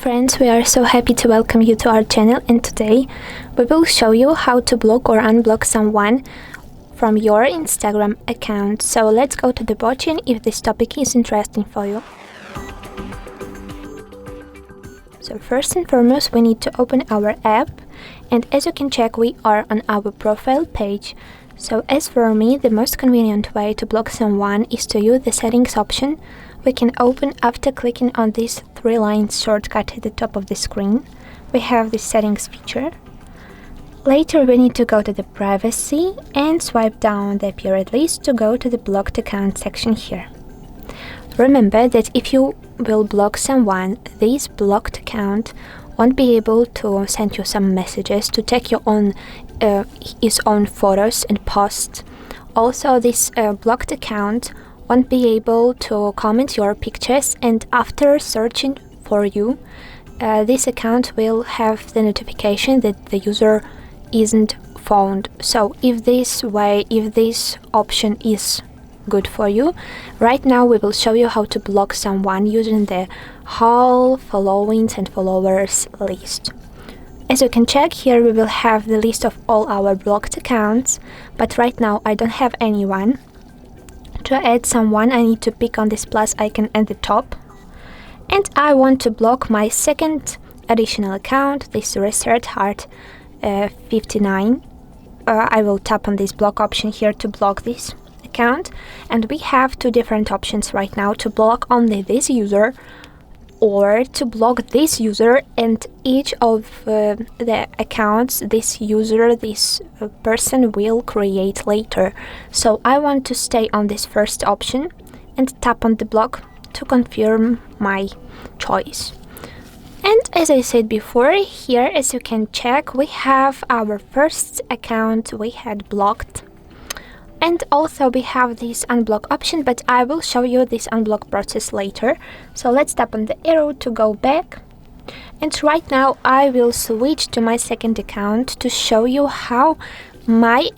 friends, we are so happy to welcome you to our channel, and today we will show you how to block or unblock someone from your Instagram account. So let's go to the bottom if this topic is interesting for you. So first and foremost, we need to open our app, and as you can check, we are on our profile page. So as for me, the most convenient way to block someone is to use the settings option. We can open after clicking on this 3-line shortcut at the top of the screen. We have the settings feature. Later we need to go to the privacy and swipe down the period list to go to the blocked account section here. Remember that if you will block someone, this blocked account won't be able to send you some messages, to take your own his own photos and posts. Also, this blocked account won't be able to comment your pictures, and after searching for you, this account will have the notification that the user isn't found. So if this option is good for you, right now we will show you how to block someone using the whole followings and followers list. As you can check here, we will have the list of all our blocked accounts, but right now I don't have anyone. To add someone, I need to pick on this plus icon at the top, and I want to block my second additional account, this HardReset.Info. I will tap on this block option here to block this account, and we have two different options right now: to block only this user or to block this user and each of the accounts this person will create later. So I want to stay on this first option and tap on the block to confirm my choice. And as I said before, here, as you can check, we have our first account we had blocked. And also we have this unblock option, but I will show you this unblock process later. So let's tap on the arrow to go back. And right now I will switch to my second account to show you how my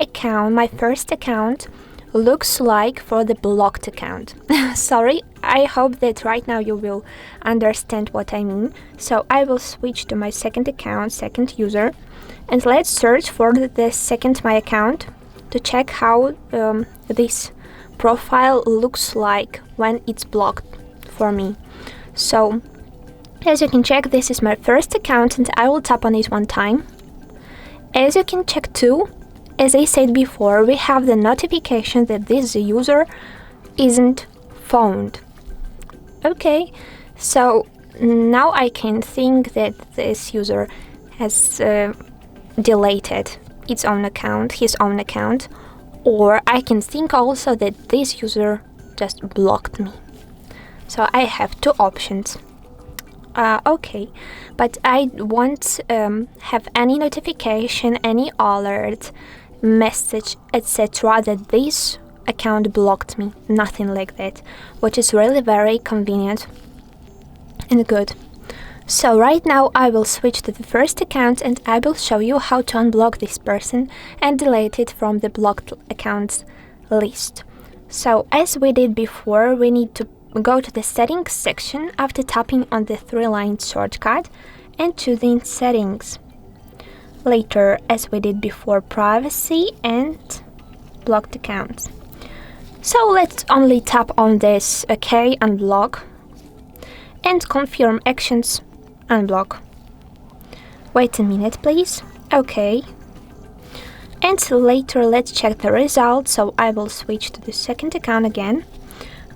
first account, looks like for the blocked account. Sorry, I hope that right now you will understand what I mean. So I will switch to my second account, second user, and let's search for the second my account to check how this profile looks like when it's blocked for me. So as you can check, this is my first account, and I will tap on it one time. As you can check too, as I said before, we have the notification that this user isn't found. Okay, so now I can think that this user has deleted his own account, or I can think also that this user just blocked me. So I have two options. Okay, but I won't have any notification, any alert, message, etc. that this account blocked me. Nothing like that, which is really very convenient and good. So right now I will switch to the first account, and I will show you how to unblock this person and delete it from the blocked accounts list. So as we did before, we need to go to the settings section after tapping on the 3-line shortcut and choosing settings. Later, as we did before, privacy and blocked accounts. So let's only tap on this OK, unblock, and confirm actions, unblock. Wait a minute please. OK. And later let's check the results. So I will switch to the second account again,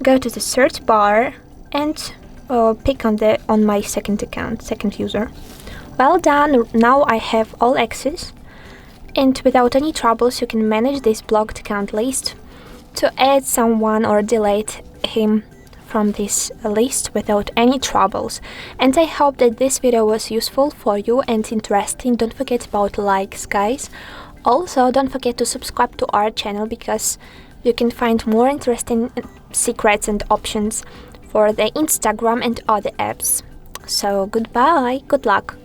go to the search bar and pick on my second account, second user. Well done, now I have all access, and without any troubles you can manage this blocked account list to add someone or delete him from this list without any troubles. And I hope that this video was useful for you and interesting. Don't forget about likes, guys. Also, don't forget to subscribe to our channel, because you can find more interesting secrets and options for the Instagram and other apps. So goodbye, good luck.